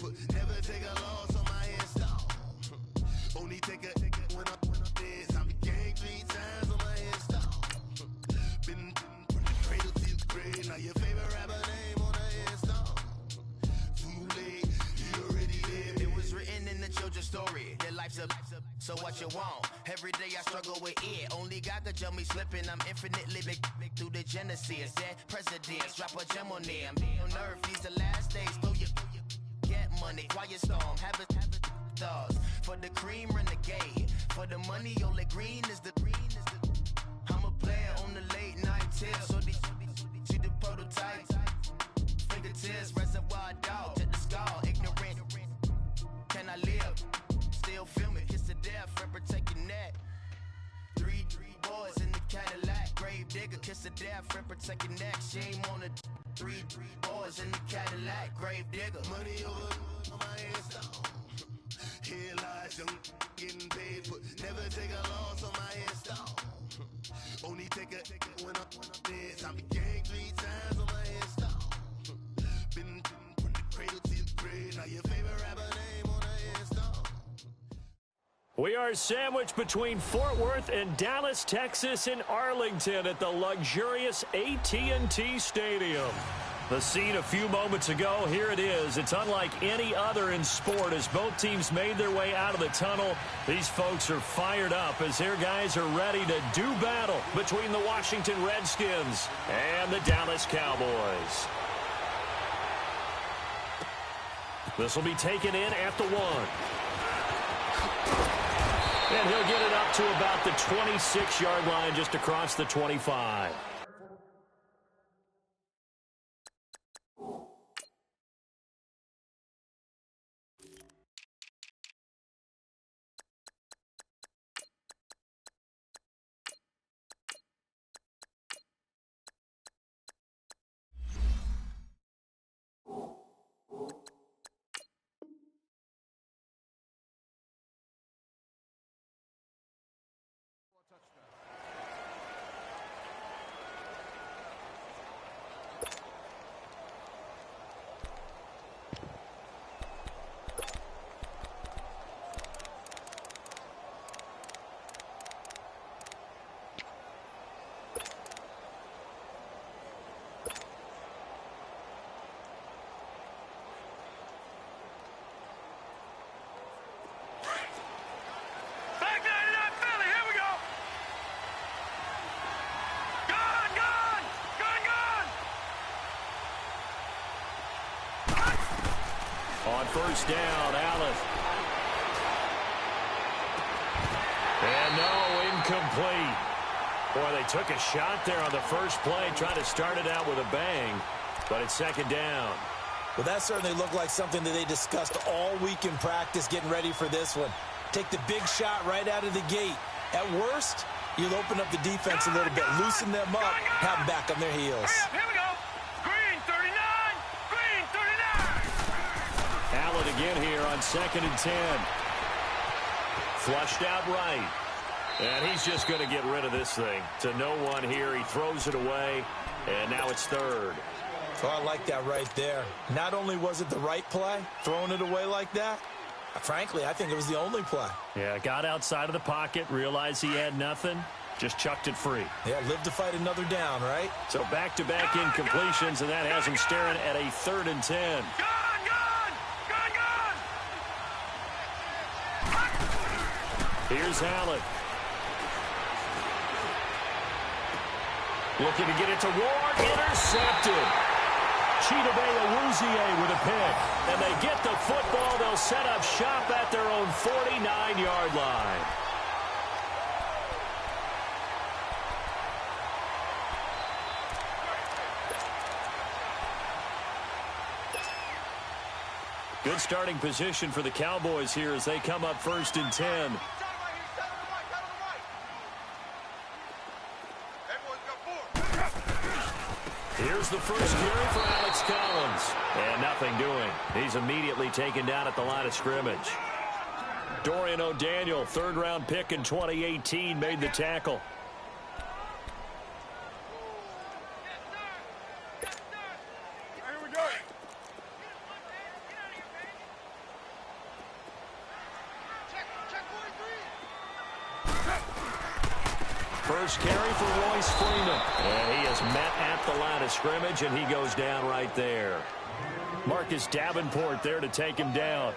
but never take a loss on my install. Only take a when I'm dead. I be gang 3 times on my install. Been from the cradle to the grave. Now your favorite rapper name on the install. Too late, you already lived. It was written in the children's story. Their life's a so what you want? Every day I struggle with it. Only God could tell me slipping. I'm infinitely big through the genesis. Dead presidents, drop a gem on them. On earth, these the last days. Throw your get money, quiet storm. Have a thoughts for the cream renegade. For the money, only green is the. I'm a player on the late night tip. So these see the prototype. Fingertips, reservoir dog to the skull. Ignorant. Can I live? Still film it. Kiss to death, friend, protect your neck. Three boys in the Cadillac. Grave digger, kiss to death, friend, protect your neck. Shame on the three boys in the Cadillac. Grave digger. Money over on my install. Here lies young getting paid, but never take a loss on my install. Only take a when I'm dead. I be gang 3 times on my install. Been from the cradle to the grave. Now your favorite rapper name on the install. We are sandwiched between Fort Worth and Dallas, Texas, and Arlington at the luxurious AT&T Stadium. The scene a few moments ago, here it is. It's unlike any other in sport as both teams made their way out of the tunnel. These folks are fired up as their guys are ready to do battle between the Washington Redskins and the Dallas Cowboys. This will be taken in at the 1. And he'll get it up to about the 26-yard line just across the 25. On first down, Allen. And no, incomplete. Boy, they took a shot there on the first play, trying to start it out with a bang, but it's second down. Well, that certainly looked like something that they discussed all week in practice, getting ready for this one. Take the big shot right out of the gate. At worst, you'll open up the defense a little bit, loosen them up, have them back on their heels. Here we go. Green 39. Green 39. Allen again here on 2nd and 10. Flushed out right. And he's just going to get rid of this thing. To no one here. He throws it away. And now it's third. Oh, I like that right there. Not only was it the right play, throwing it away like that, frankly, I think it was the only play. Yeah, got outside of the pocket, realized he had nothing, just chucked it free. Yeah, live to fight another down, right? So back-to-back incompletions, and that has him staring at a 3rd and 10. Here's Allen. Looking to get it to Ward. Intercepted. Chidobe with a pick. And they get the football. They'll set up shop at their own 49-yard line. Good starting position for the Cowboys here as they come up 1st and 10. Here's the first carry for Alex Collins. And nothing doing. He's immediately taken down at the line of scrimmage. Dorian O'Daniel, 3rd-round pick in 2018, made the tackle. First carry for Royce Freeman. And he is met at the line of scrimmage, and he goes down right there. Marcus Davenport there to take him down.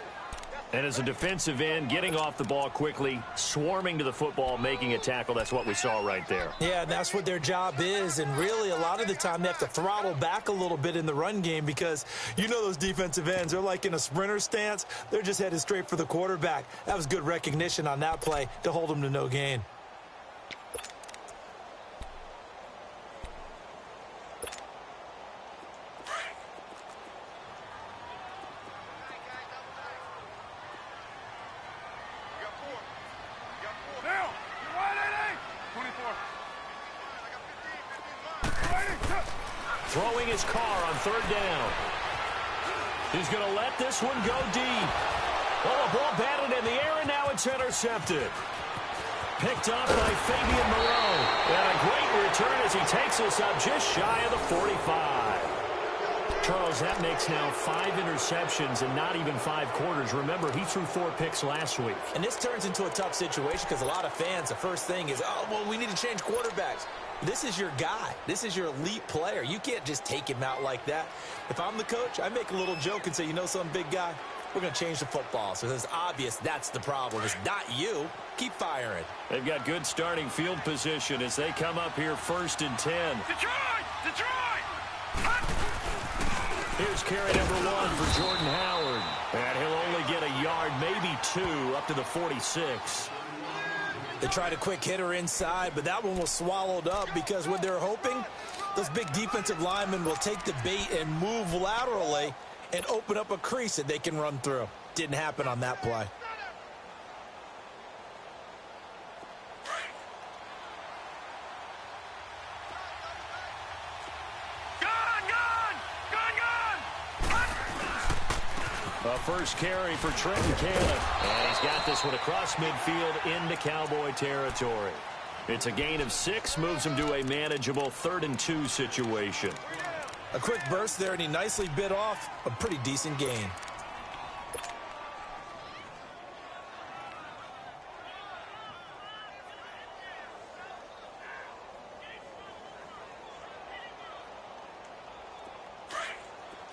And as a defensive end, getting off the ball quickly, swarming to the football, making a tackle, that's what we saw right there. Yeah, and that's what their job is. And really, a lot of the time, they have to throttle back a little bit in the run game because you know those defensive ends, they're like in a sprinter stance. They're just headed straight for the quarterback. That was good recognition on that play to hold them to no gain. Throwing his car on third down. He's going to let this one go deep. Oh, the ball batted in the air, and now it's intercepted. Picked up by Fabian Moreau. And a great return as he takes us up just shy of the 45. Charles, that makes now 5 interceptions and not even 5 quarters. Remember, he threw 4 picks last week. And this turns into a tough situation because a lot of fans, the first thing is, oh, well, we need to change quarterbacks. This is your guy. This is your elite player. You can't just take him out like that. If I'm the coach, I make a little joke and say, you know something, big guy? We're going to change the football. So it's obvious that's the problem. It's not you. Keep firing. They've got good starting field position as they come up here 1st and 10. Detroit! Detroit! Here's carry number 1 for Jordan Howard. And he'll only get a yard, maybe 2, up to the 46. They tried a quick hitter inside, but that one was swallowed up because what they're hoping, those big defensive linemen will take the bait and move laterally and open up a crease that they can run through. Didn't happen on that play. A first carry for Trenton Cannon. And he's got this one across midfield into Cowboy territory. It's a gain of 6, moves him to a manageable 3rd and 2 situation. A quick burst there, and he nicely bit off a pretty decent gain.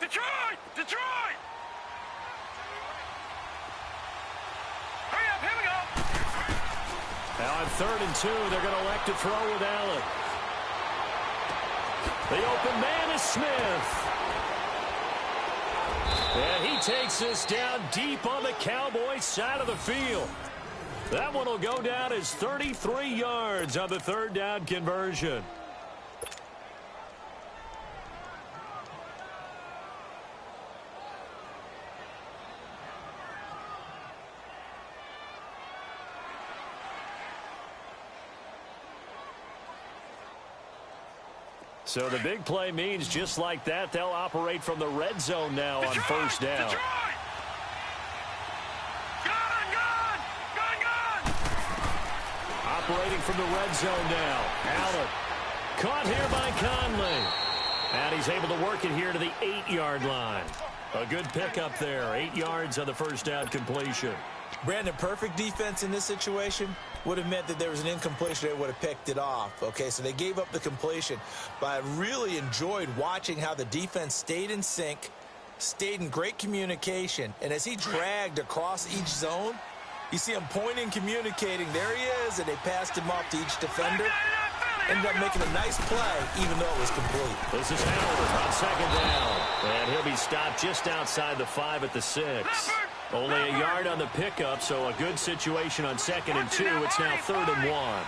Detroit! Detroit! Now on 3rd and 2, they're going to elect to throw with Allen. The open man is Smith. And he takes this down deep on the Cowboys side of the field. That one will go down as 33 yards on the 3rd down conversion. So the big play means just like that, they'll operate from the red zone now on 1st down. Detroit! Gun! Gun! Gun! Gun! Operating from the red zone now. Allen caught here by Conley. And he's able to work it here to the 8-yard line. A good pickup there. 8 yards on the 1st down completion. Brandon, perfect defense in this situation would have meant that there was an incompletion. They would have picked it off. Okay, so they gave up the completion. But I really enjoyed watching how the defense stayed in sync, stayed in great communication. And as he dragged across each zone, you see him pointing, communicating. There he is, and they passed him off to each defender. Ended up making a nice play, even though it was complete. This is Howard on 2nd down. And he'll be stopped just outside the 5 at the 6. Only a yard on the pickup, so a good situation on 2nd and 2. It's now 3rd and 1.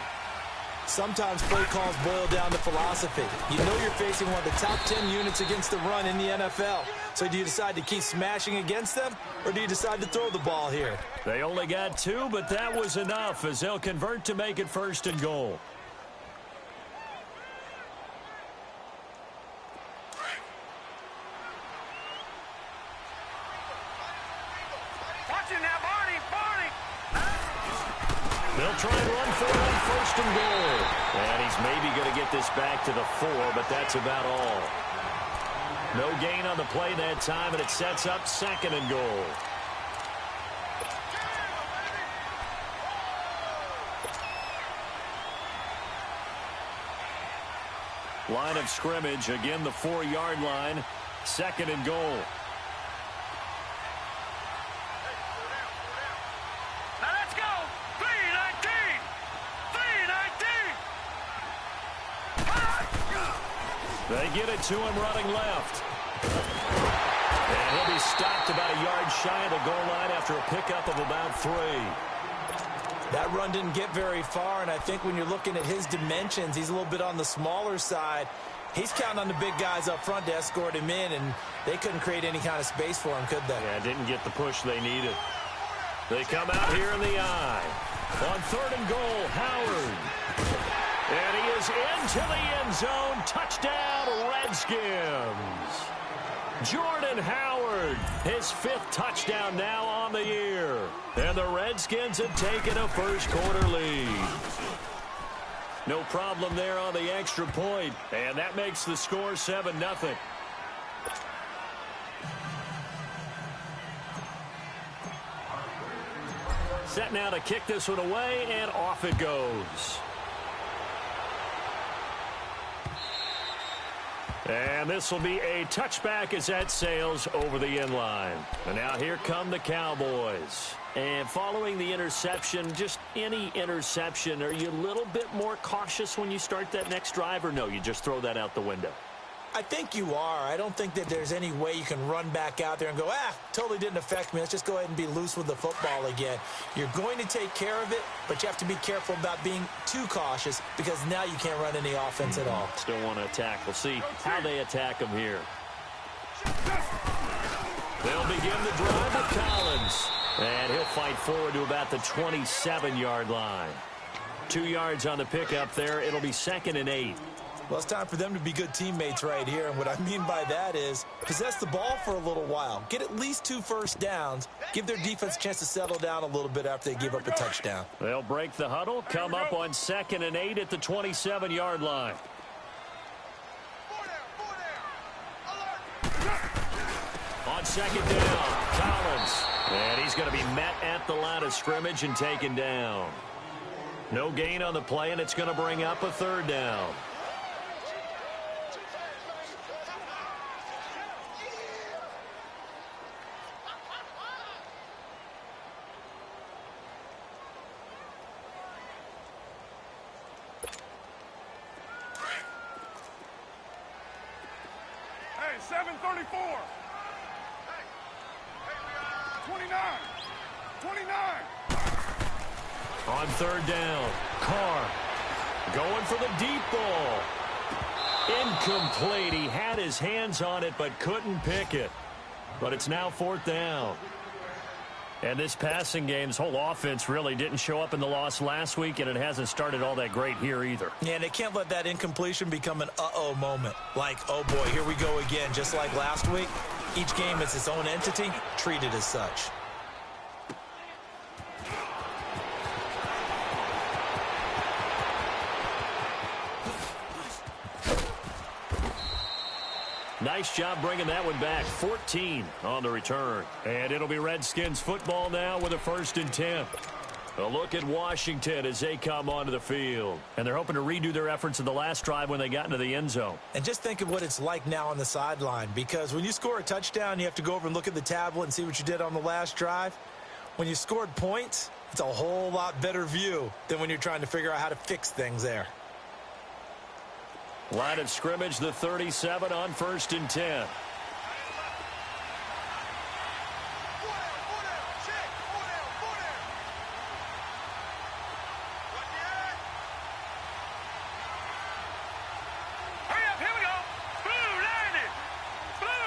Sometimes play calls boil down to philosophy. You know you're facing one of the top 10 units against the run in the NFL. So do you decide to keep smashing against them, or do you decide to throw the ball here? They only got 2, but that was enough as they'll convert to make it 1st and goal. They'll try and run for it on 1st and goal. And he's maybe going to get this back to the 4, but that's about all. No gain on the play that time, and it sets up 2nd and goal. Line of scrimmage, again the 4-yard line. 2nd and goal. Now let's go. 3-19. 3-19. They get it to him running left. And he'll be stopped about a yard shy of the goal line after a pickup of about 3. That run didn't get very far, and I think when you're looking at his dimensions, he's a little bit on the smaller side. He's counting on the big guys up front to escort him in, and they couldn't create any kind of space for him, could they? Yeah, didn't get the push they needed. They come out here in the eye. On 3rd and goal, Howard. And he is into the end zone. Touchdown, Redskins. Jordan Howard, his 5th touchdown now on the year. And the Redskins have taken a first-quarter lead. No problem there on the extra point. And that makes the score 7-0. Set now to kick this one away, and off it goes. And this will be a touchback as that sails over the end line. And now here come the Cowboys. And following the interception, just any interception, are you a little bit more cautious when you start that next drive, or no, you just throw that out the window? I think you are. I don't think that there's any way you can run back out there and go, totally didn't affect me. Let's just go ahead and be loose with the football again. You're going to take care of it, but you have to be careful about being too cautious because now you can't run any offense at all. Still want to attack. We'll see how they attack them here. They'll begin the drive with Collins. And he'll fight forward to about the 27-yard line. 2 yards on the pickup there. It'll be 2nd and 8. Well, it's time for them to be good teammates right here. And what I mean by that is possess the ball for a little while. Get at least 2 first downs. Give their defense a chance to settle down a little bit after they give up a touchdown. They'll break the huddle, come up on 2nd and 8 at the 27-yard line. On 2nd down, Collins. And he's going to be met at the line of scrimmage and taken down. No gain on the play, and it's going to bring up a 3rd down. Hey, 7:34. 29. On 3rd down, Carr going for the deep ball. Incomplete. He had his hands on it but couldn't pick it. But it's now 4th down. And this passing game's whole offense really didn't show up in the loss last week, and it hasn't started all that great here either. Yeah, and they can't let that incompletion become an uh-oh moment. Like, oh boy, here we go again, just like last week. Each game is its own entity, treated as such. Nice job bringing that one back. 14 on the return. And it'll be Redskins football now with a 1st and 10. A look at Washington as they come onto the field. And they're hoping to redo their efforts in the last drive when they got into the end zone. And just think of what it's like now on the sideline. Because when you score a touchdown, you have to go over and look at the tablet and see what you did on the last drive. When you scored points, it's a whole lot better view than when you're trying to figure out how to fix things there. Line of scrimmage, the 37 on 1st and 10. Hurry up, here we go. Blue 90. Blue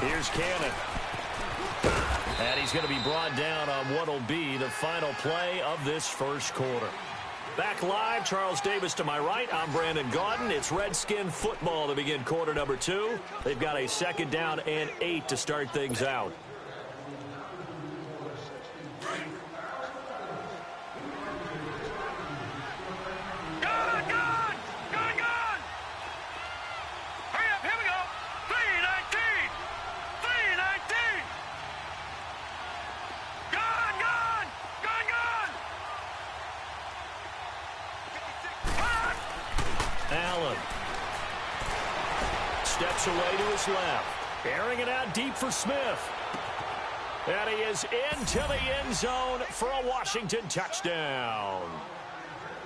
90. Here's Cannon. And he's going to be brought down on what will be the final play of this first quarter. Back live, Charles Davis to my right. I'm Brandon Gaudin. It's Redskin football to begin quarter number 2. They've got a 2nd down and 8 to start things out. slips away to his left. Airing it out deep for Smith. And he is into the end zone for a Washington touchdown.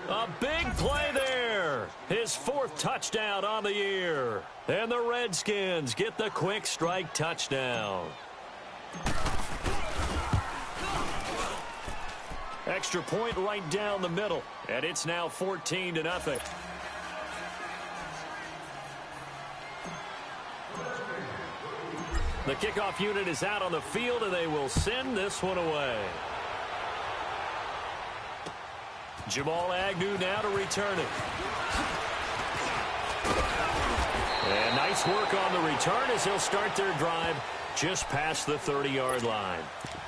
A big play there. His 4th touchdown on the year. And the Redskins get the quick strike touchdown. Extra point right down the middle. And it's now 14-0. The kickoff unit is out on the field, and they will send this one away. Jamal Agnew now to return it. And nice work on the return as they'll start their drive just past the 30-yard line.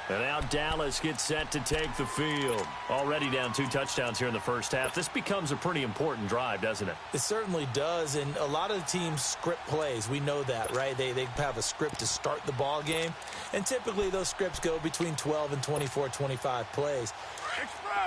And now Dallas gets set to take the field. Already down 2 touchdowns here in the first half. This becomes a pretty important drive, doesn't it? It certainly does, and a lot of the teams script plays. We know that, right? They have a script to start the ball game, and typically those scripts go between 12 and 24, 25 plays.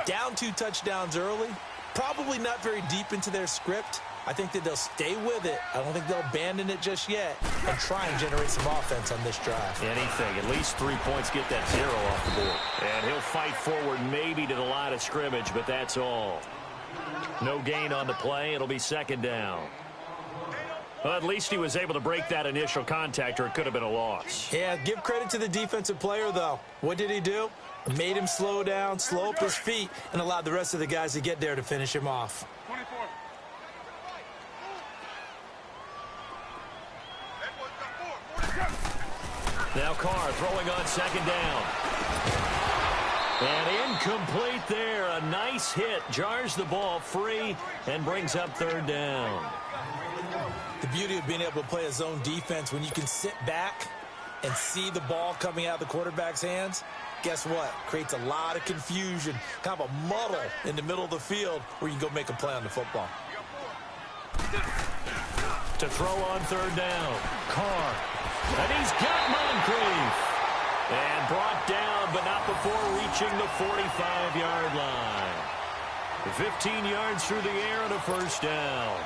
Down 2 touchdowns early, probably not very deep into their script. I think that they'll stay with it. I don't think they'll abandon it just yet and try and generate some offense on this drive. Anything. At least 3 points, get that 0 off the board. And he'll fight forward maybe to the line of scrimmage, but that's all. No gain on the play. It'll be 2nd down. Well, at least he was able to break that initial contact, or it could have been a loss. Yeah, give credit to the defensive player, though. What did he do? Made him slow down, slow up his feet, and allowed the rest of the guys to get there to finish him off. 24. Now Carr throwing on 2nd down. And incomplete there. A nice hit. Jars the ball free and brings up 3rd down. The beauty of being able to play a zone defense when you can sit back and see the ball coming out of the quarterback's hands, guess what? Creates a lot of confusion, kind of a muddle in the middle of the field where you can go make a play on the football. To throw on 3rd down. Carr. And he's got Moncrief. And brought down, but not before reaching the 45-yard line. 15 yards through the air and a 1st down.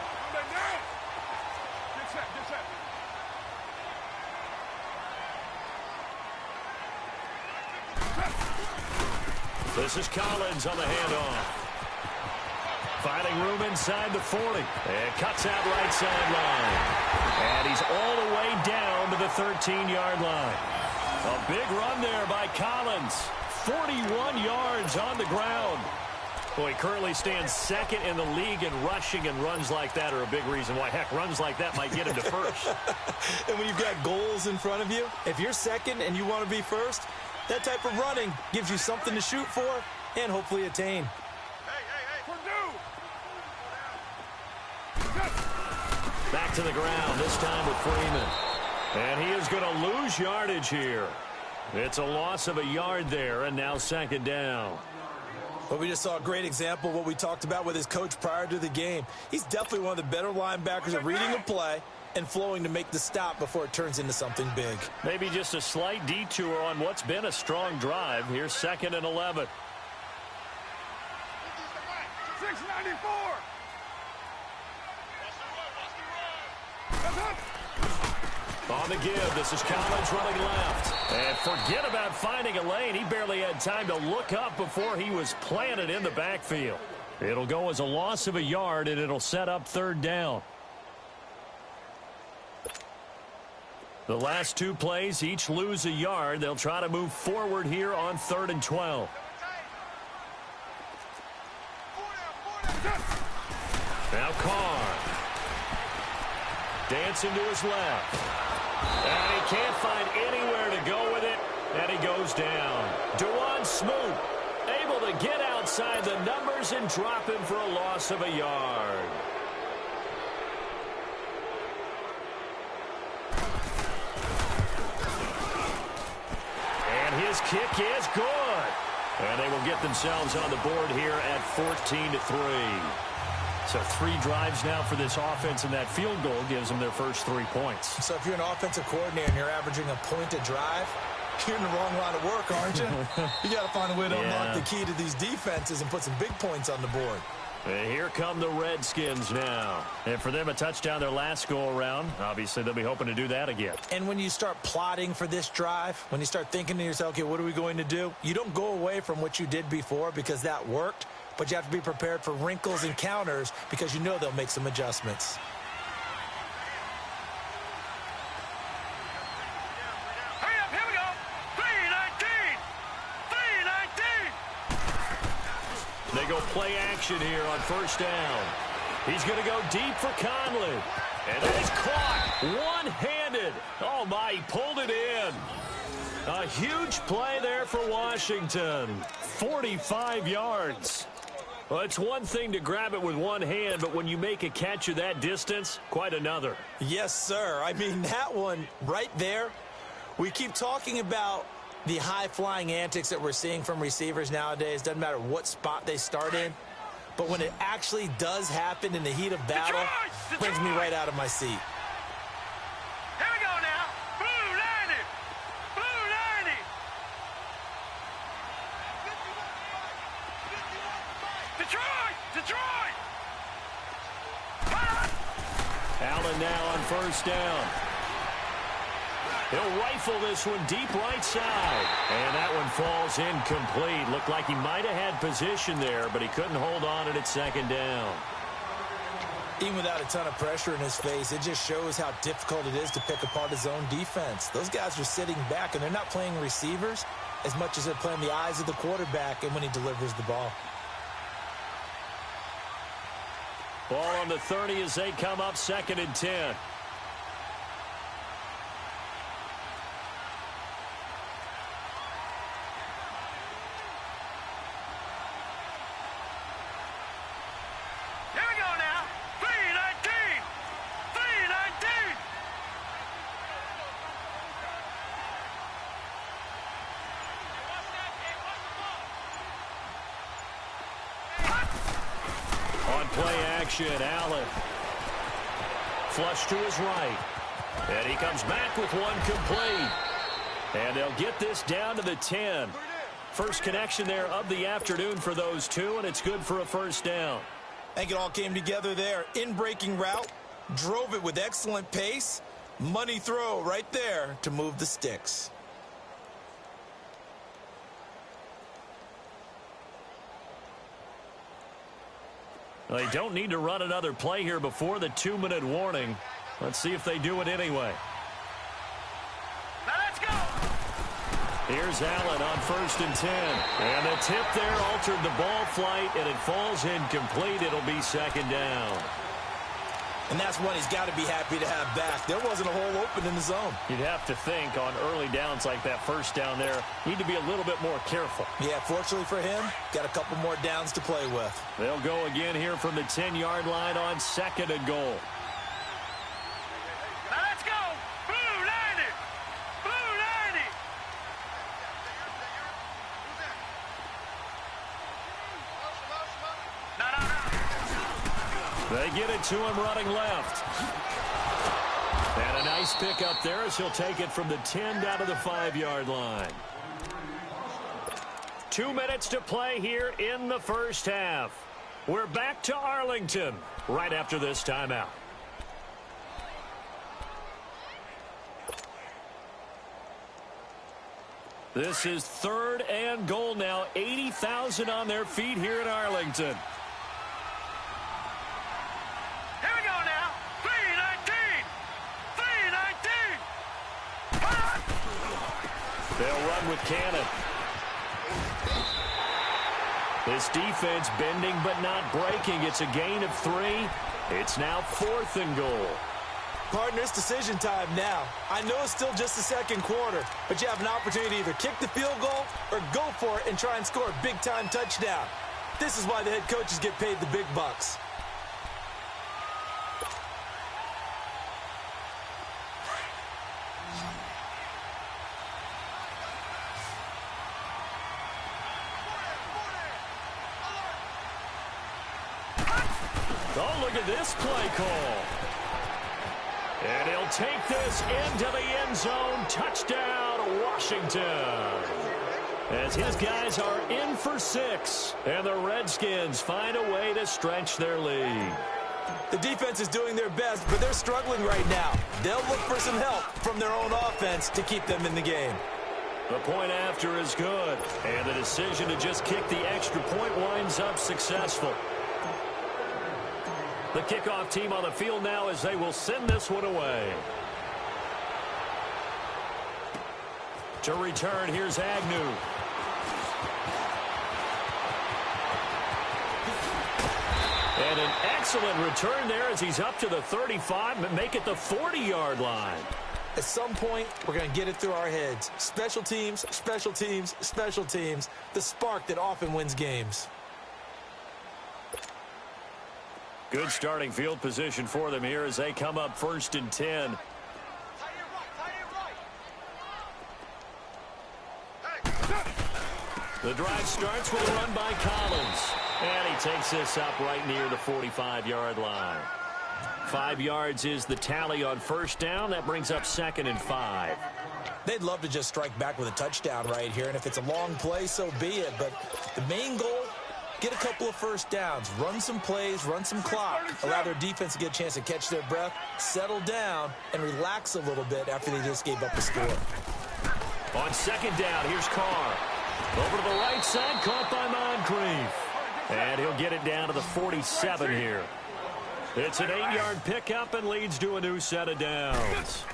This is Collins on the handoff. Finding room inside the 40. And cuts out right sideline. And he's all the way down to the 13-yard line. A big run there by Collins. 41 yards on the ground. Boy, he currently stands 2nd in the league in rushing, and runs like that are a big reason why. Heck, runs like that might get him to 1st. And when you've got goals in front of you, if you're 2nd and you want to be 1st, that type of running gives you something to shoot for and hopefully attain. Back to the ground, this time with Freeman. And he is going to lose yardage here. It's a loss of a yard there, and now 2nd down. But we just saw a great example of what we talked about with his coach prior to the game. He's definitely one of the better linebackers at reading a play and flowing to make the stop before it turns into something big. Maybe just a slight detour on what's been a strong drive. Here's 2nd and 11. 694. On the give, this is Collins running left. And forget about finding a lane. He barely had time to look up before he was planted in the backfield. It'll go as a loss of a yard, and it'll set up 3rd down. The last 2 plays each lose a yard. They'll try to move forward here on 3rd and 12. Now Carr. Dancing to his left. And he can't find anywhere to go with it, and he goes down. Dewan Smoot able to get outside the numbers and drop him for a loss of a yard. And his kick is good. And they will get themselves on the board here at 14-3. So 3 drives now for this offense, and that field goal gives them their first 3 points. So if you're an offensive coordinator and you're averaging a point a drive, you're in the wrong line of work, aren't you? You got to find a way to unlock the key to these defenses and put some big points on the board. And here come the Redskins now. And for them, a touchdown their last go-around. Obviously, they'll be hoping to do that again. And when you start plotting for this drive, when you start thinking to yourself, okay, what are we going to do? You don't go away from what you did before because that worked, but you have to be prepared for wrinkles and counters because you know they'll make some adjustments. Hurry up, here we go. 3-19. 3-19. They go play action here on first down. He's going to go deep for Conley. And that is caught one-handed. Oh, my, he pulled it in. A huge play there for Washington. 45 yards. Well, it's one thing to grab it with one hand, but when you make a catch of that distance, quite another. Yes, sir. I mean, that one right there, we keep talking about the high-flying antics that we're seeing from receivers nowadays. Doesn't matter what spot they start in. But when it actually does happen in the heat of battle, it brings me right out of my seat. Here we go now. Blue 90. Blue 90. Detroit. Detroit. Allen now on first down. He'll rifle this one deep right side. And that one falls incomplete. Looked like he might have had position there, but he couldn't hold on at second down. Even without a ton of pressure in his face, it just shows how difficult it is to pick apart his own defense. Those guys are sitting back, and they're not playing receivers as much as they're playing the eyes of the quarterback and when he delivers the ball. Ball on the 30 as they come up 2nd and 10. Here we go now. 3-19. 3-19. On play action, Allen. Flush to his right. And he comes back with one complete. And they'll get this down to the 10. First connection there of the afternoon for those two, and it's good for a first down. I think it all came together there. In-breaking route, drove it with excellent pace. Money throw right there to move the sticks. They don't need to run another play here before the 2-minute warning. Let's see if they do it anyway. Now let's go. Here's Allen on 1st and 10. And the tip there altered the ball flight, and it falls incomplete. It'll be 2nd down. And that's one he's got to be happy to have back. There wasn't a hole open in the zone. You'd have to think on early downs like that first down there, need to be a little bit more careful. Yeah, fortunately for him, got a couple more downs to play with. They'll go again here from the 10-yard line on 2nd and goal. Now let's go. Blue 90. Blue 90. No. They get it to him running left. And a nice pick up there as he'll take it from the 10 down to the 5-yard line. 2 minutes to play here in the first half. We're back to Arlington right after this timeout. This is 3rd and goal now. 80,000 on their feet here in Arlington. Here we go now. 3-19. 3-19. They'll run with Cannon. This defense bending but not breaking. It's a gain of 3. It's now 4th and goal. Partner, it's decision time now. I know it's still just the second quarter, but you have an opportunity to either kick the field goal or go for it and try and score a big-time touchdown. This is why the head coaches get paid the big bucks. Oh, look at this play call. And he'll take this into the end zone. Touchdown, Washington. as his guys are in for 6. And the Redskins find a way to stretch their lead. The defense is doing their best, but they're struggling right now. They'll look for some help from their own offense to keep them in the game. The point after is good, and the decision to just kick the extra point winds up successful. The kickoff team on the field now as they will send this one away. To return, here's Agnew. And an excellent return there as he's up to the 35 and make it the 40-yard line. At some point, we're going to get it through our heads. Special teams, special teams, special teams. The spark that often wins games. Good starting field position for them here as they come up 1st and 10. The drive starts with a run by Collins. And he takes this up right near the 45-yard line. 5 yards is the tally on 1st down. That brings up 2nd and 5. They'd love to just strike back with a touchdown right here. And if it's a long play, so be it. But the main goal, get a couple of 1st downs. Run some plays, run some clock. Allow their defense to get a chance to catch their breath, settle down, and relax a little bit after they just gave up a score. On 2nd down, here's Carr. Over to the right side, caught by Moncrief. And he'll get it down to the 47 here. It's an 8-yard pickup and leads to a new set of downs.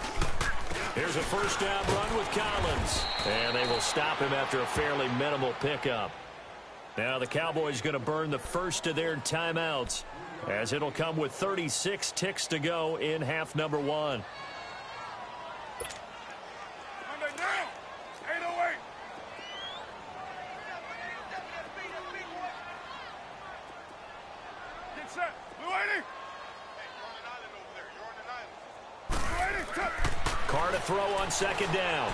Here's a 1st down run with Collins. And they will stop him after a fairly minimal pickup. Now the Cowboys going to burn the first of their timeouts as it'll come with 36 ticks to go in half number 1. Carr to throw on 2nd down.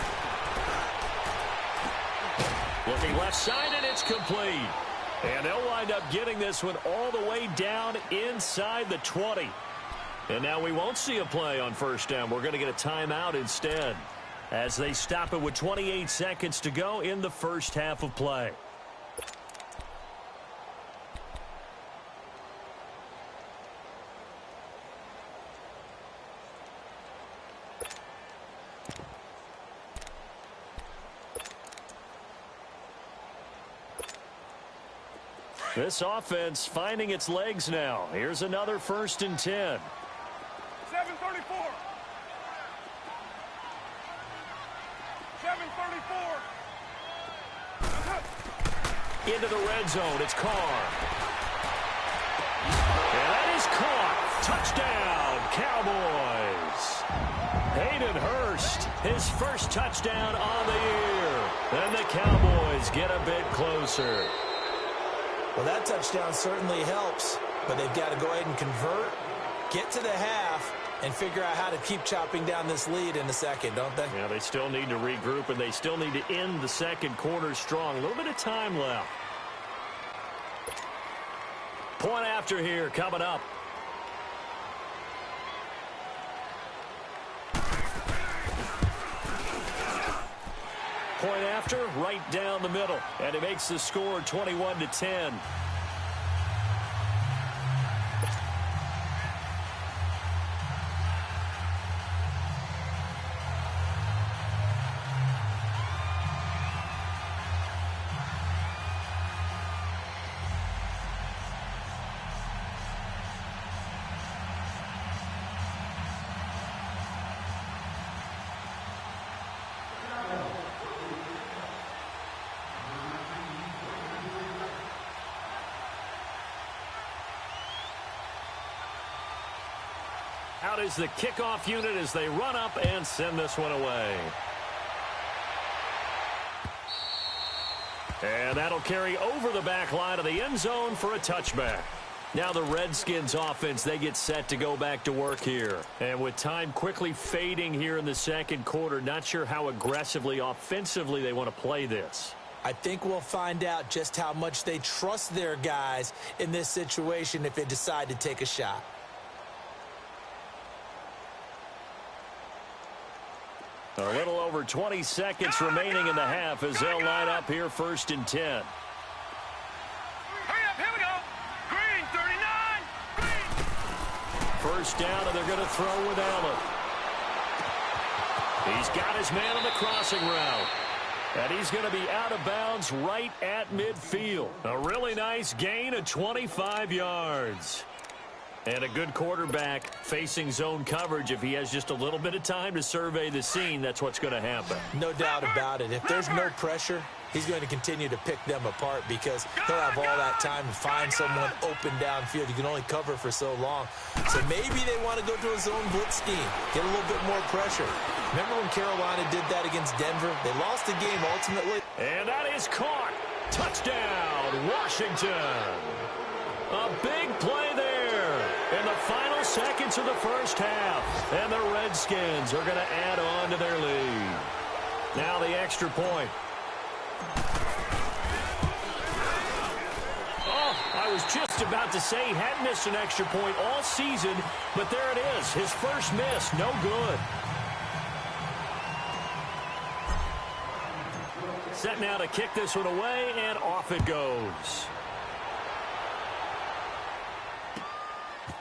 Looking left side, and it's complete. And they'll wind up getting this one all the way down inside the 20. And now we won't see a play on 1st down. We're going to get a timeout instead as they stop it with 28 seconds to go in the first half of play. This offense finding its legs now. Here's another 1st and 10. 7:34. 7:34. Into the red zone. It's Carr. And that is caught. Touchdown, Cowboys. Hayden Hurst, his first touchdown on the year. And the Cowboys get a bit closer. Well, that touchdown certainly helps, but they've got to go ahead and convert, get to the half, and figure out how to keep chopping down this lead in the second, don't they? Yeah, they still need to regroup, and they still need to end the second quarter strong. A little bit of time left. Point after here coming up. Point after, right down the middle. And it makes the score 21-10. Out is the kickoff unit as they run up and send this one away. And that'll carry over the back line of the end zone for a touchback. Now the Redskins offense, they get set to go back to work here. And with time quickly fading here in the second quarter, not sure how aggressively, offensively they want to play this. I think we'll find out just how much they trust their guys in this situation if they decide to take a shot. A little over 20 seconds remaining in the half as they'll line up here 1st and 10. Hurry up, here we go. Green, 39. Green. 1st down, and they're going to throw with Allen. He's got his man on the crossing route. And he's going to be out of bounds right at midfield. A really nice gain of 25 yards. And a good quarterback facing zone coverage. If he has just a little bit of time to survey the scene, that's what's going to happen. No doubt about it. If there's no pressure, he's going to continue to pick them apart because he'll have all that time to find someone open downfield. You can only cover for so long. So maybe they want to go to a zone blitz scheme, get a little bit more pressure. Remember when Carolina did that against Denver? They lost the game ultimately. And that is caught. Touchdown, Washington. A big play there in the final seconds of the 1st half. And the Redskins are going to add on to their lead. Now the extra point. Oh, I was just about to say he hadn't missed an extra point all season, but there it is. His first miss, no good. Set now to kick this one away, and off it goes.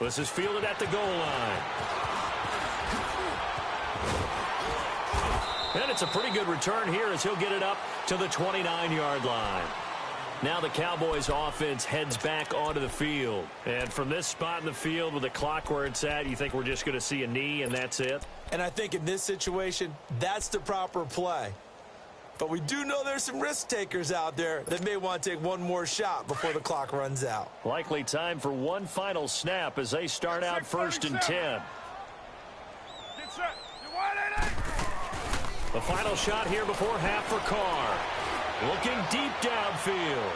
This is fielded at the goal line. And it's a pretty good return here as he'll get it up to the 29-yard line. Now the Cowboys offense heads back onto the field. And from this spot in the field with the clock where it's at, you think we're just going to see a knee and that's it? And I think in this situation, that's the proper play. But we do know there's some risk takers out there that may want to take one more shot before the clock runs out. Likely time for one final snap as they start out 1st and 10. Get set. You're wide at it. The final shot here before half for Carr. Looking deep downfield.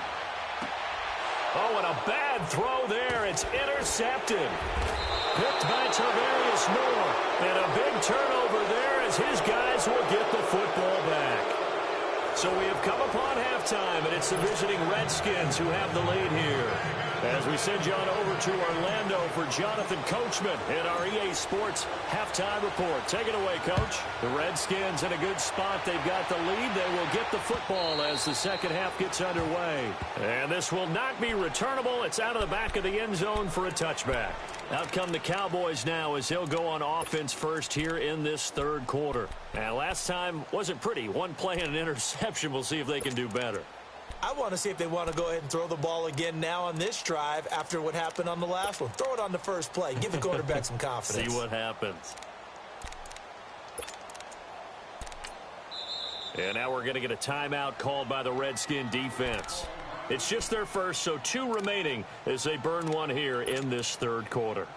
Oh, and a bad throw there. It's intercepted. Picked by Tarvarius Moore. And a big turnover there as his guys will get the football back. So we have come upon halftime, and it's the visiting Redskins who have the lead here. As we send you on over to Orlando for Jonathan Coachman in our EA Sports halftime report. Take it away, Coach. The Redskins in a good spot. They've got the lead. They will get the football as the second half gets underway. And this will not be returnable. It's out of the back of the end zone for a touchback. Out come the Cowboys now as they'll go on offense first here in this 3rd quarter. And last time wasn't pretty. One play and an interception. We'll see if they can do better. I want to see if they want to go ahead and throw the ball again now on this drive after what happened on the last one. Throw it on the first play. Give the quarterback some confidence. See what happens. And now we're going to get a timeout called by the Redskin defense. It's just their first, so 2 remaining as they burn one here in this 3rd quarter.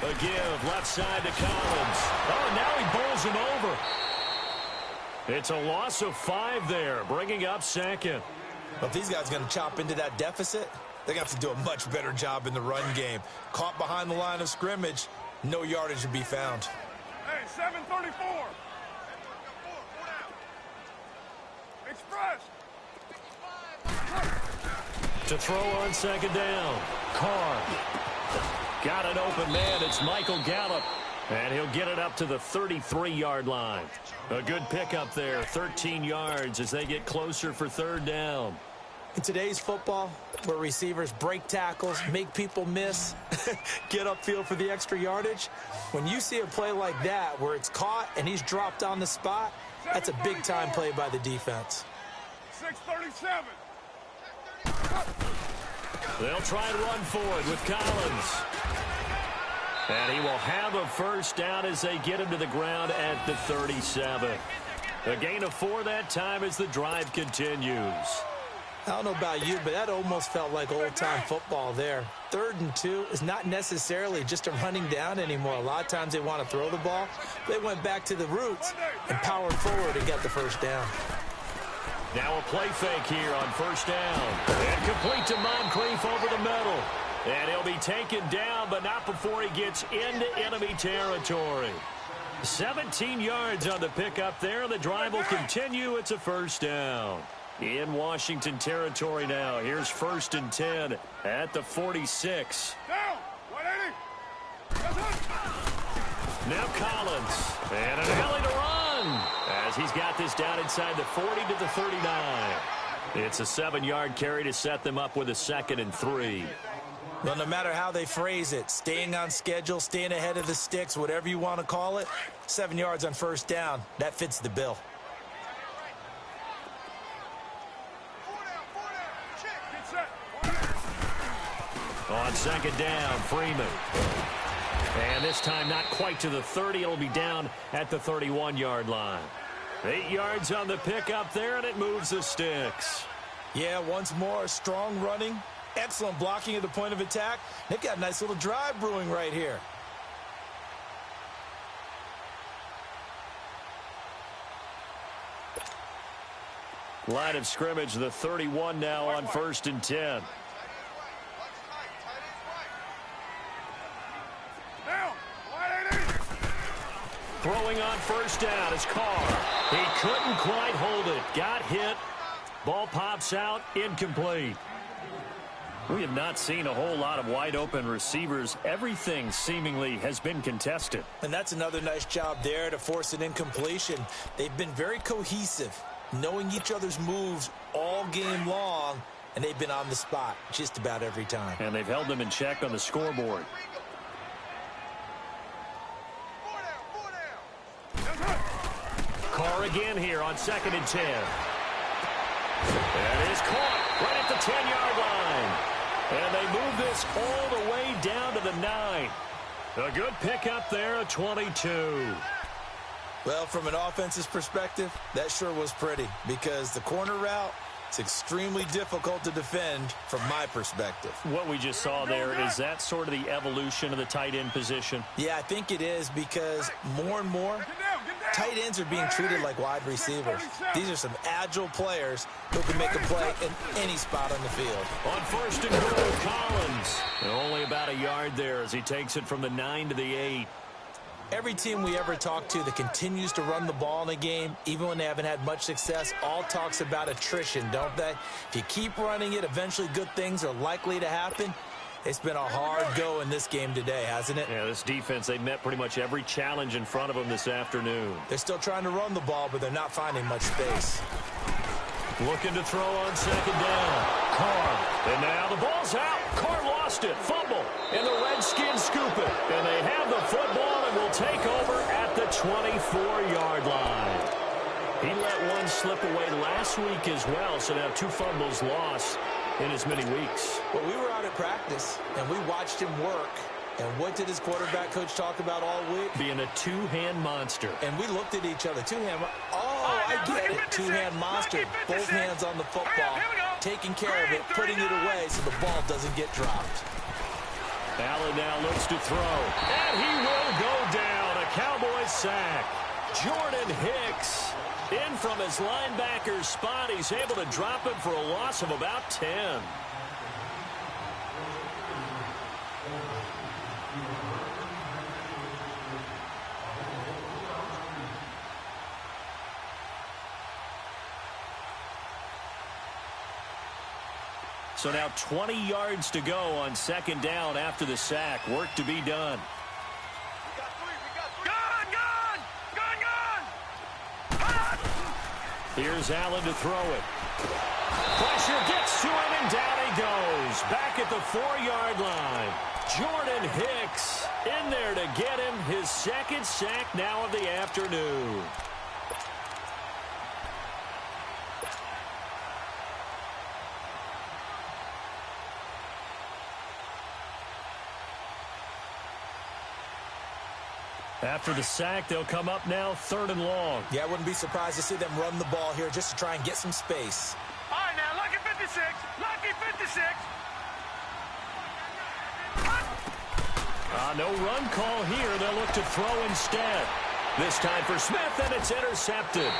A give left side to Collins. Oh, now he bowls him over. It's a loss of 5 there, bringing up 2nd. But if these guys are going to chop into that deficit, they're going to have to do a much better job in the run game. Caught behind the line of scrimmage, no yardage to be found. Hey, 734. Express. To throw on 2nd down. Carr. Got an open man. It's Michael Gallup. And he'll get it up to the 33-yard line. A good pickup there. 13 yards as they get closer for 3rd down. In today's football, where receivers break tackles, make people miss, get upfield for the extra yardage, when you see a play like that where it's caught and he's dropped on the spot, that's a big-time play by the defense. 637. They'll try and run forward with Collins. And he will have a 1st down as they get him to the ground at the 37. A gain of 4 that time as the drive continues. I don't know about you, but that almost felt like old-time football there. 3rd and 2 is not necessarily just a running down anymore. A lot of times they want to throw the ball. They went back to the roots and powered forward and got the 1st down. Now a play fake here on 1st down. And complete to Moncrief over the middle. And he'll be taken down, but not before he gets into enemy territory. 17 yards on the pickup there. The drive will continue. It's a 1st down. In Washington territory now. Here's 1st and 10 at the 46. Down. 180. Now Collins. And an alley to run as he's got this down inside the 40 to the 39. It's a 7-yard carry to set them up with a 2nd and 3. Well, no matter how they phrase it, staying on schedule, staying ahead of the sticks, whatever you want to call it, 7 yards on 1st down, that fits the bill. On 2nd down, Freeman. And this time not quite to the 30. It'll be down at the 31-yard line. 8 yards on the pickup there, and it moves the sticks. Yeah, once more, strong running, excellent blocking at the point of attack. They've got a nice little drive brewing right here. Line of scrimmage, the 31 now on 1st and 10. Throwing on 1st down is Carr. He couldn't quite hold it. Got hit. Ball pops out. Incomplete. We have not seen a whole lot of wide open receivers. Everything seemingly has been contested. And that's another nice job there to force an incompletion. They've been very cohesive, knowing each other's moves all game long, and they've been on the spot just about every time. And they've held them in check on the scoreboard. Carr again here on 2nd and 10. And is caught right at the 10-yard line. And they move this all the way down to the 9. A good pickup there, a 22. Well, from an offense's perspective, that sure was pretty because the corner route, it's extremely difficult to defend from my perspective. What we just saw there, is that sort of the evolution of the tight end position? Yeah, I think it is because more and more tight ends are being treated like wide receivers. These are some agile players who can make a play in any spot on the field. On 1st and goal, Collins. And only about a yard there as he takes it from the 9 to the 8. Every team we ever talk to that continues to run the ball in a game, even when they haven't had much success, all talks about attrition, don't they? If you keep running it, eventually good things are likely to happen. It's been a hard go in this game today, hasn't it? Yeah, this defense, they met pretty much every challenge in front of them this afternoon. They're still trying to run the ball, but they're not finding much space. Looking to throw on 2nd down. Carr. And now the ball's out. Carr lost it. Fumble. And the Redskins scoop it. And they have the football and will take over at the 24-yard line. He let one slip away last week as well, so now 2 fumbles lost in as many weeks. Well, we were out at practice, and we watched him work. And what did his quarterback coach talk about all week? Being a two-hand monster. And we looked at each other. Two-hand. Oh, I get it. Two-hand monster. Both hands on the football. Taking care of it, putting it away so the ball doesn't get dropped. Allen now looks to throw. And he will go down. A Cowboys sack. Jordan Hicks in from his linebacker's spot. He's able to drop him for a loss of about 10. So now 20 yards to go on 2nd down after the sack. Work to be done. Here's Allen to throw it. Pressure gets to him, and down he goes. Back at the 4-yard line. Jordan Hicks in there to get him his 2nd sack now of the afternoon. After the sack, they'll come up now 3rd and long. Yeah, I wouldn't be surprised to see them run the ball here just to try and get some space. All right, now, lucky 56. Lucky 56. No run call here. They'll look to throw instead. This time for Smith, and it's intercepted.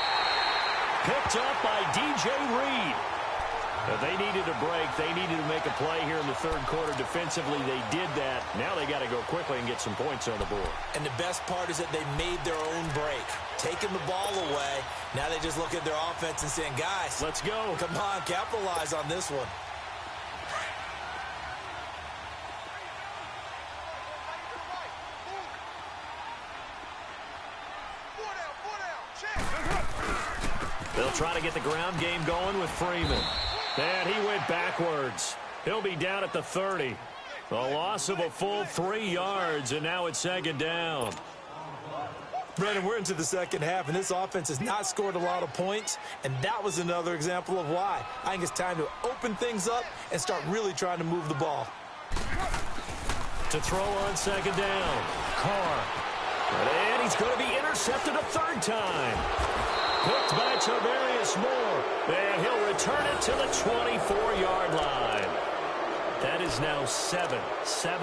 Picked up by DJ Reed. They needed a break. They needed to make a play here in the third quarter. Defensively, they did that. Now they got to go quickly and get some points on the board. And the best part is that they made their own break. Taking the ball away. Now they just look at their offense and saying, guys, let's go. Come on, capitalize on this one. They'll try to get the ground game going with Freeman. And he went backwards. He'll be down at the 30. A loss of a full 3 yards, and now it's second down. Brandon, we're into the second half, and this offense has not scored a lot of points, and that was another example of why. I think it's time to open things up and start really trying to move the ball. To throw on second down. Carr. And he's going to be intercepted a third time. Picked by Tavarius Moore. And he'll return it to the 24-yard line. That is now seven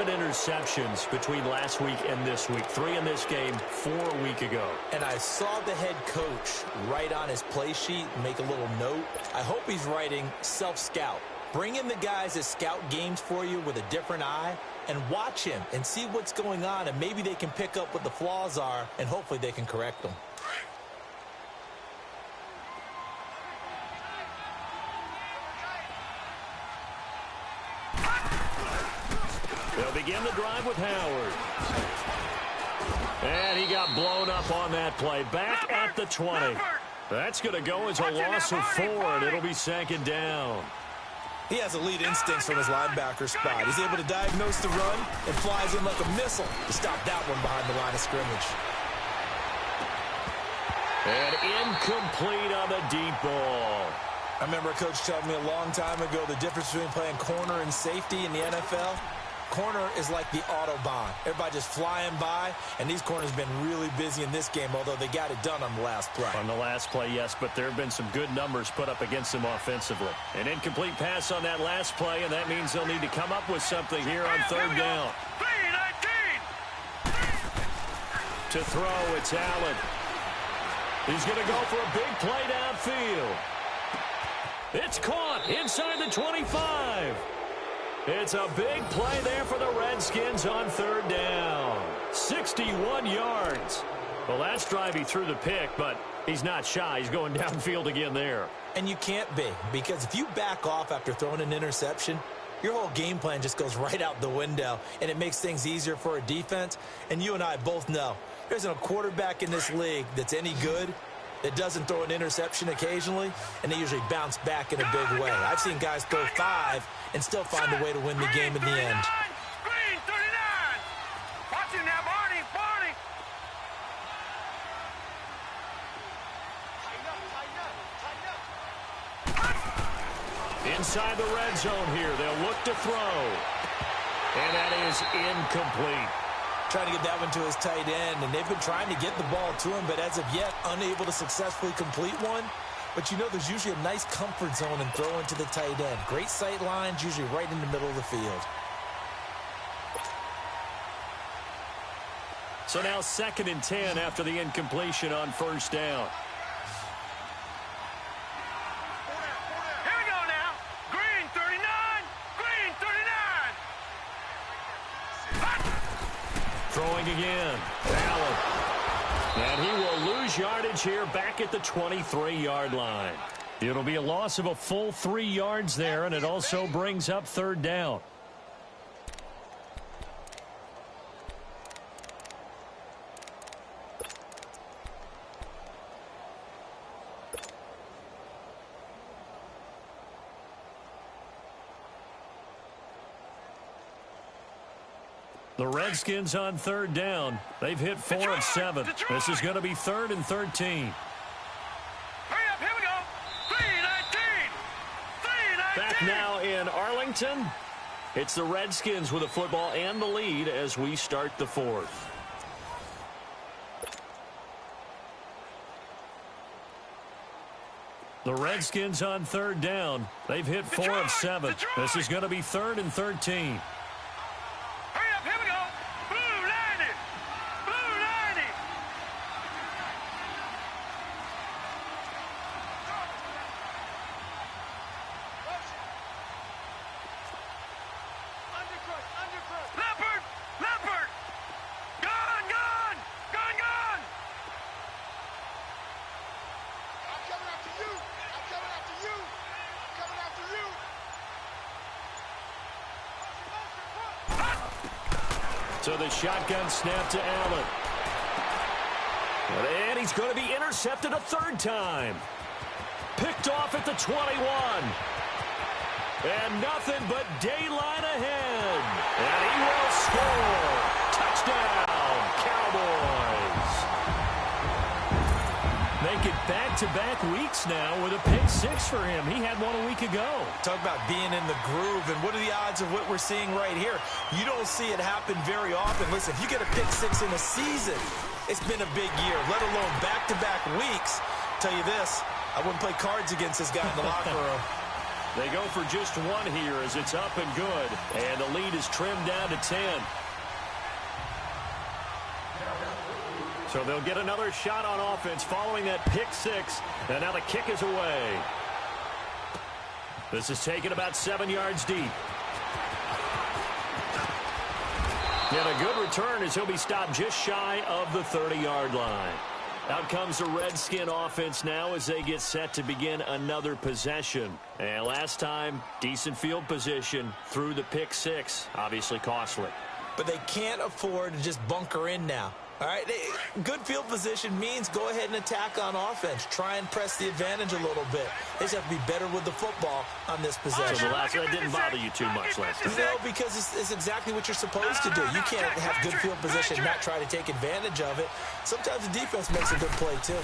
interceptions between last week and this week. 3 in this game, 4 a week ago. And I saw the head coach write on his play sheet, make a little note. I hope he's writing self-scout. Bring in the guys that scout games for you with a different eye and watch him and see what's going on, and maybe they can pick up what the flaws are, and hopefully they can correct them. They'll begin the drive with Howard. And he got blown up on that play. Back at the 20. That's going to go as a loss of 4, and it'll be second down. He has elite instincts from his linebacker spot. He's able to diagnose the run and flies in like a missile to stop that one behind the line of scrimmage. And incomplete on the deep ball. I remember a coach telling me a long time ago the difference between playing corner and safety in the NFL. Corner is like the Autobahn. Everybody just flying by, and these corners have been really busy in this game, although they got it done on the last play. On the last play, yes, but there have been some good numbers put up against them offensively. An incomplete pass on that last play, and that means they'll need to come up with something here on third down. To throw, it's Allen. He's going to go for a big play downfield. It's caught inside the 25. It's a big play there for the Redskins on third down. 61 yards. Well, last drive he threw the pick, but he's not shy. He's going downfield again there. And you can't be, because if you back off after throwing an interception, your whole game plan just goes right out the window, and it makes things easier for a defense. And you and I both know there isn't a quarterback in this league that's any good that doesn't throw an interception occasionally, and they usually bounce back in a big way. I've seen guys throw 5 and still find a way to win the game in the end. Green 39. Watch him now, Barney. Inside the red zone here, they'll look to throw. And that is incomplete. Trying to get that one to his tight end, and they've been trying to get the ball to him, but as of yet, unable to successfully complete one. But you know there's usually a nice comfort zone in throwing to the tight end. Great sight lines, usually right in the middle of the field. So now 2nd and 10 after the incompletion on first down. Here we go now. Green 39. Green 39. Throwing again. Allen. And he will lose yardage here back at the 23-yard line. It'll be a loss of a full 3 yards there, and it also brings up third down. The Redskins on third down. They've hit 4 of 7. This is going to be 3rd and 13. Hurry up, here we go. 319. 319. Back now in Arlington. It's the Redskins with the football and the lead as we start the 4th. The Redskins on third down. They've hit 4 of 7. This is going to be 3rd and 13. So the shotgun snap to Allen. And he's going to be intercepted a third time. Picked off at the 21. And nothing but daylight ahead. And he will score. Touchdown, Cowboys. Make it back-to-back weeks now with a pick six for him. He had one a week ago. Talk about being in the groove, and what are the odds of what we're seeing right here? You don't see it happen very often. Listen, if you get a pick six in a season, it's been a big year, let alone back-to-back weeks. Tell you this, I wouldn't play cards against this guy in the locker room. They go for just one here as it's up and good, and the lead is trimmed down to 10. So they'll get another shot on offense following that pick six, and now the kick is away. This is taken about 7 yards deep. And a good return as he'll be stopped just shy of the 30-yard line. Out comes the Redskin offense now as they get set to begin another possession. And last time, decent field position through the pick six. Obviously costly. But they can't afford to just bunker in now. All right, good field position means go ahead and attack on offense. Try and press the advantage a little bit. They just have to be better with the football on this possession. So that didn't bother you too much last time. No, because it's exactly what you're supposed to do. You can't have good field position and not try to take advantage of it. Sometimes the defense makes a good play, too.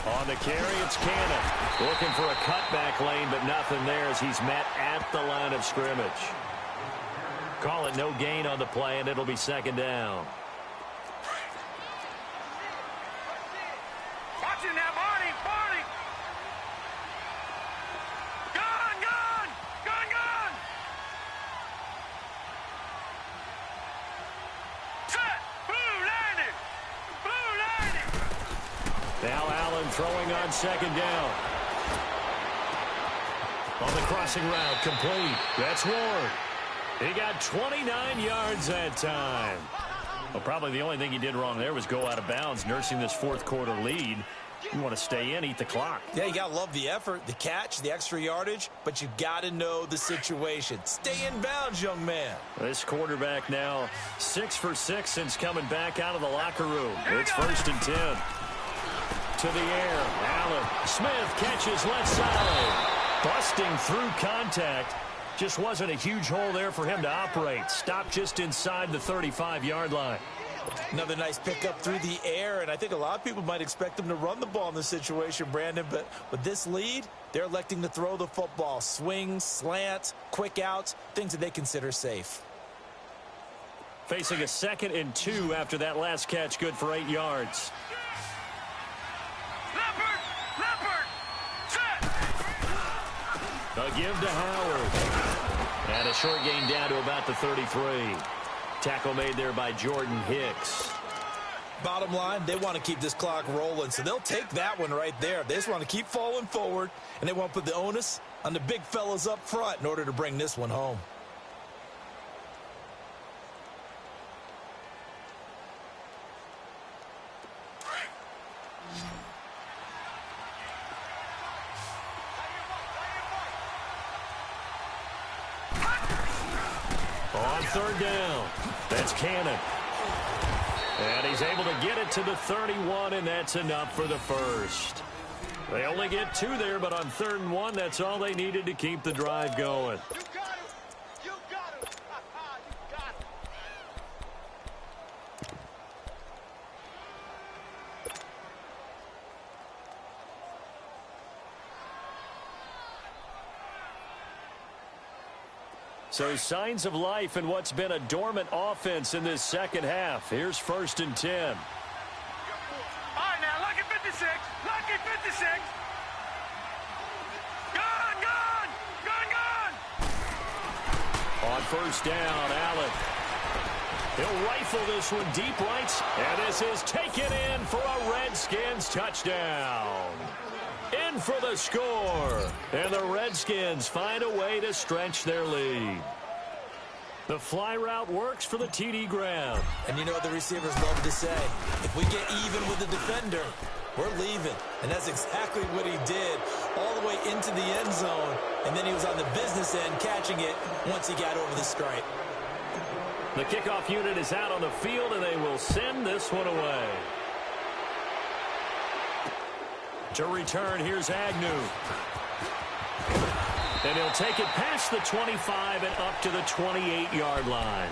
On the carry, it's Cannon. Looking for a cutback lane, but nothing there as he's met at the line of scrimmage. Call it no gain on the play, and it'll be second down. Watching now, Barney. Gone. Set. Blue landing. Now Allen throwing on second down. On the crossing route, complete. That's Ward. He got 29 yards that time. Well, probably the only thing he did wrong there was go out of bounds, nursing this fourth quarter lead. You want to stay in, eat the clock. Yeah, you got to love the effort, the catch, the extra yardage, but you got to know the situation. Stay in bounds, young man. This quarterback now 6 for 6 since coming back out of the locker room. It's 1st and 10. To the air, Allen. Smith catches left side. Busting through contact. Just wasn't a huge hole there for him to operate. Stopped just inside the 35-yard line. Another nice pickup through the air, and I think a lot of people might expect them to run the ball in this situation, Brandon, but with this lead, they're electing to throw the football. Swings, slants, quick outs, things that they consider safe. Facing a 2nd and 2 after that last catch, good for 8 yards. Leopard. Set. A give to Howard. And a short gain down to about the 33. Tackle made there by Jordan Hicks. Bottom line, they want to keep this clock rolling, so they'll take that one right there. They just want to keep falling forward, and they want to put the onus on the big fellas up front in order to bring this one home. On 3rd down, that's Cannon. And he's able to get it to the 31, and that's enough for the first. They only get 2 there, but on 3rd and 1, that's all they needed to keep the drive going. You got it. So signs of life in what's been a dormant offense in this second half. Here's 1st and 10. All right, now, lucky 56. Gone. On 1st down, Allen. He'll rifle this one deep right, and this is taken in for a Redskins touchdown. In for the score, and the Redskins find a way to stretch their lead. The fly route works for the TD ground. And you know what the receivers love to say? If we get even with the defender, we're leaving. And that's exactly what he did, all the way into the end zone. And then he was on the business end catching it once he got over the stripe. The kickoff unit is out on the field, and they will send this one away. To return, here's Agnew. And he'll take it past the 25 and up to the 28-yard line.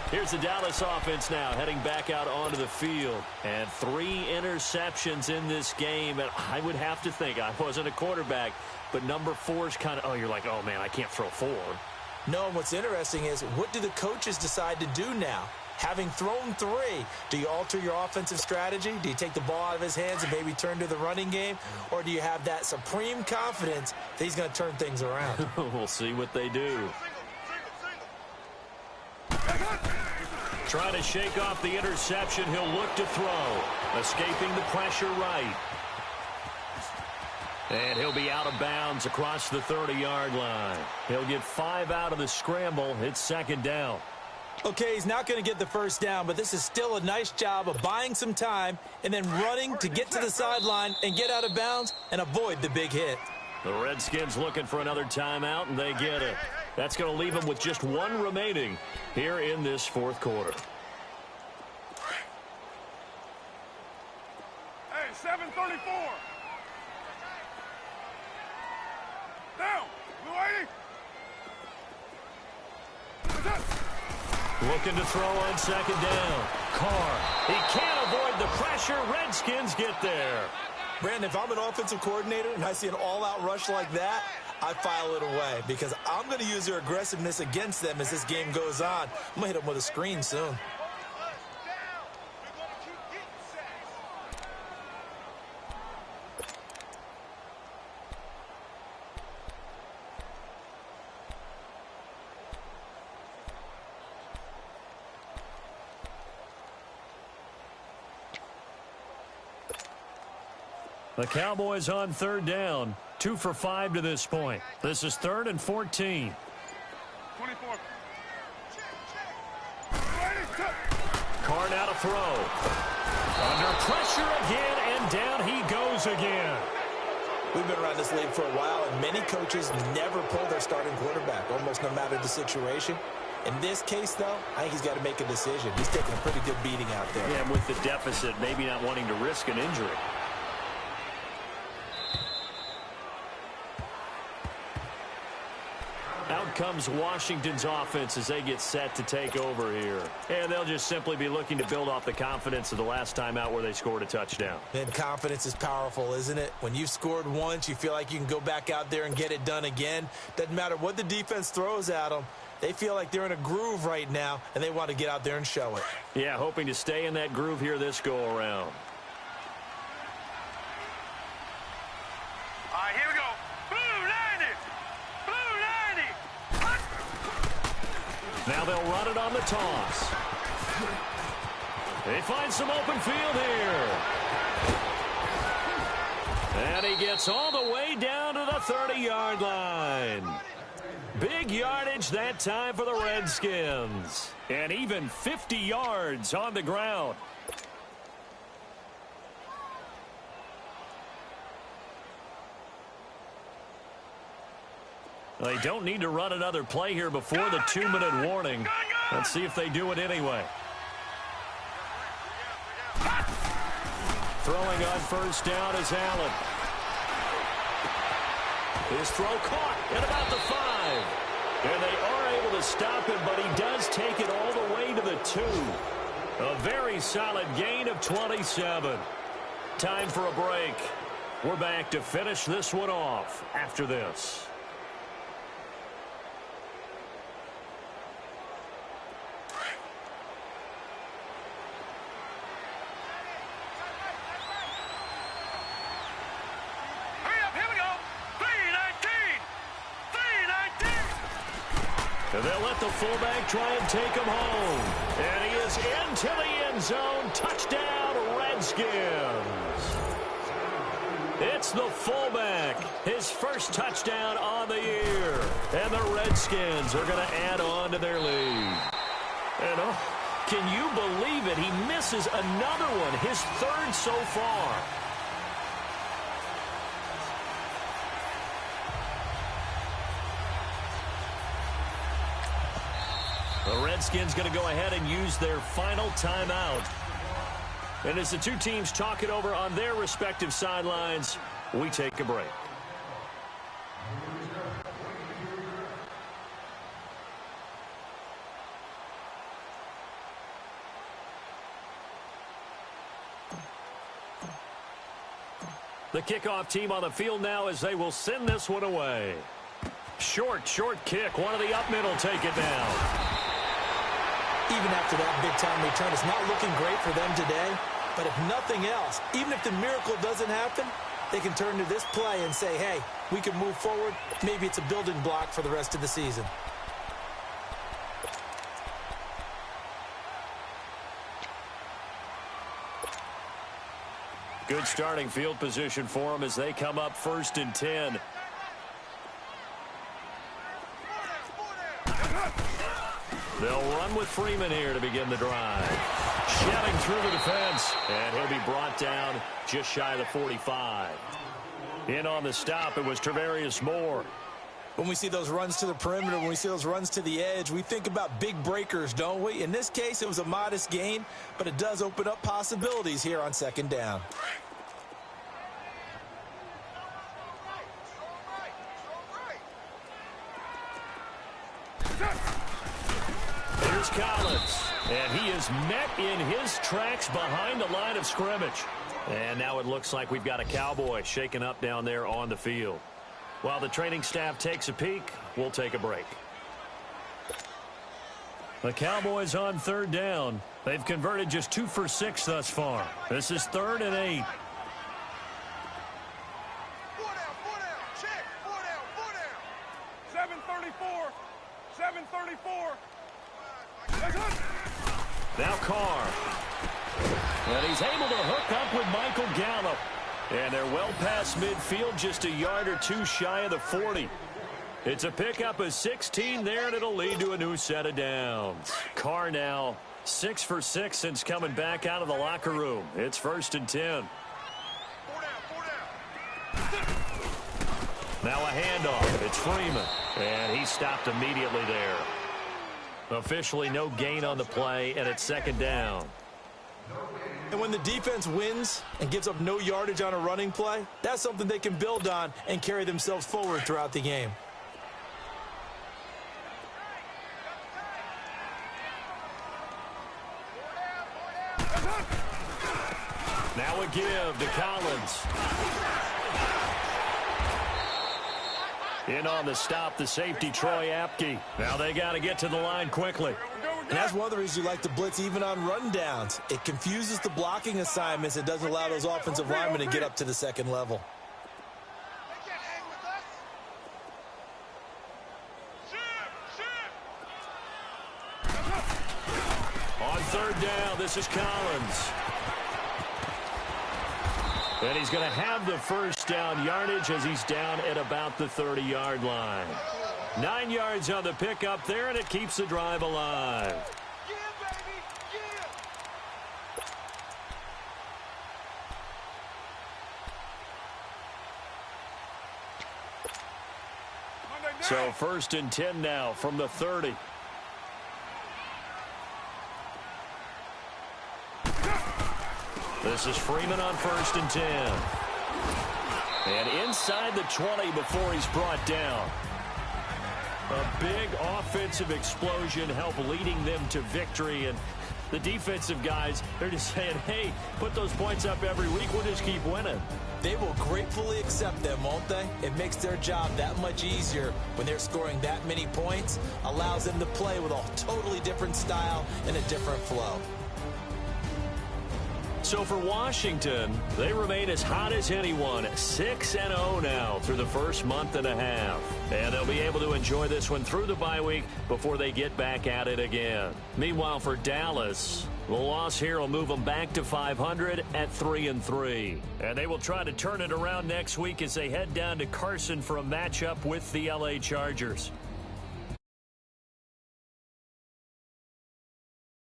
Here's the Dallas offense now heading back out onto the field. And 3 interceptions in this game. And I would have to think, I wasn't a quarterback, but number 4 is kind of, oh, you're like, oh, man, I can't throw 4. No, and what's interesting is, what do the coaches decide to do now? Having thrown 3, do you alter your offensive strategy? Do you take the ball out of his hands and maybe turn to the running game? Or do you have that supreme confidence that he's going to turn things around? We'll see what they do. Trying to shake off the interception. He'll look to throw. Escaping the pressure right. And he'll be out of bounds across the 30-yard line. He'll get 5 out of the scramble. It's second down. Okay, he's not going to get the first down, but this is still a nice job of buying some time and then running to get to the sideline and get out of bounds and avoid the big hit. The Redskins looking for another timeout, and they get it. That's going to leave them with just 1 remaining here in this fourth quarter. Hey, 7:34. Down. Blue 80. Looking to throw on second down. Carr. He can't avoid the pressure. Redskins get there. Brandon, if I'm an offensive coordinator and I see an all-out rush like that, I file it away because I'm going to use their aggressiveness against them as this game goes on. I'm going to hit them with a screen soon. The Cowboys on third down. 2 for 5 to this point. This is 3rd and 14. 24. Carr now to throw. Under pressure again, and down he goes again. We've been around this league for a while, and many coaches never pull their starting quarterback, almost no matter the situation. In this case, though, I think he's got to make a decision. He's taking a pretty good beating out there. Yeah, and with the deficit, maybe not wanting to risk an injury. Out comes Washington's offense as they get set to take over here. And they'll just simply be looking to build off the confidence of the last time out where they scored a touchdown. And confidence is powerful, isn't it? When you've scored once, you feel like you can go back out there and get it done again. Doesn't matter what the defense throws at them. They feel like they're in a groove right now, and they want to get out there and show it. Yeah, hoping to stay in that groove here this go-around. All right, here we go. Blue 90. Now they'll run it on the toss. They find some open field here. And he gets all the way down to the 30-yard line. Big yardage that time for the Redskins. And even 50 yards on the ground. They don't need to run another play here before the 2-minute warning. Let's see if they do it anyway. Throwing on first down is Allen. His throw caught at about the 5. And they are able to stop him, but he does take it all the way to the 2. A very solid gain of 27. Time for a break. We're back to finish this one off after this. They'll let the fullback try and take him home. And he is into the end zone. Touchdown, Redskins. It's the fullback. His first touchdown on the year. And the Redskins are going to add on to their lead. And can you believe it? He misses another one, his 3rd so far. The Redskins going to go ahead and use their final timeout. And as the two teams talk it over on their respective sidelines, we take a break. The kickoff team on the field now as they will send this one away. Short kick. One of the up middle take it down. Even after that big-time return, it's not looking great for them today. But if nothing else, even if the miracle doesn't happen, they can turn to this play and say, hey, we can move forward. Maybe it's a building block for the rest of the season. Good starting field position for them as they come up 1st and 10. They'll run with Freeman here to begin the drive. Shedding through the defense, and he'll be brought down just shy of the 45. In on the stop, it was Travarius Moore. When we see those runs to the perimeter, when we see those runs to the edge, we think about big breakers, don't we? In this case, it was a modest gain, but it does open up possibilities here on 2nd down. Here's Collins, and he is met in his tracks behind the line of scrimmage. And now it looks like we've got a Cowboy shaken up down there on the field. While the training staff takes a peek, we'll take a break. The Cowboys on 3rd down. They've converted just 2 for 6 thus far. This is 3rd and 8. Four down, check, four down. 734, 734. Now Carr. And he's able to hook up with Michael Gallup. And they're well past midfield, just a yard or two shy of the 40. It's a pickup of 16 there, and it'll lead to a new set of downs. Carr now 6 for 6 since coming back out of the locker room. It's 1st and 10. Four down. Now a handoff. It's Freeman. And he stopped immediately there. Officially no gain on the play, and it's 2nd down. And when the defense wins and gives up no yardage on a running play, that's something they can build on and carry themselves forward throughout the game. Now a give to Collins. In on the stop, the safety, Troy Apke. Now they got to get to the line quickly. And that's one of the reasons you like to blitz even on rundowns. It confuses the blocking assignments. It doesn't allow those offensive linemen to get up to the 2nd level. They can't hang with us. On 3rd down, this is Collins. And he's going to have the 1st down yardage as he's down at about the 30-yard line. 9 yards on the pickup there, and it keeps the drive alive. Yeah, baby, yeah. So 1st and 10 now from the 30. This is Freeman on 1st and 10. And inside the 20 before he's brought down. A big offensive explosion helped leading them to victory. And the defensive guys, they're just saying, hey, put those points up every week. We'll just keep winning. They will gratefully accept them, won't they? It makes their job that much easier when they're scoring that many points. Allows them to play with a totally different style and a different flow. So for Washington, they remain as hot as anyone, 6-0 now through the first month and a half. And they'll be able to enjoy this one through the bye week before they get back at it again. Meanwhile, for Dallas, the loss here will move them back to 500 at 3-3. And they will try to turn it around next week as they head down to Carson for a matchup with the LA Chargers.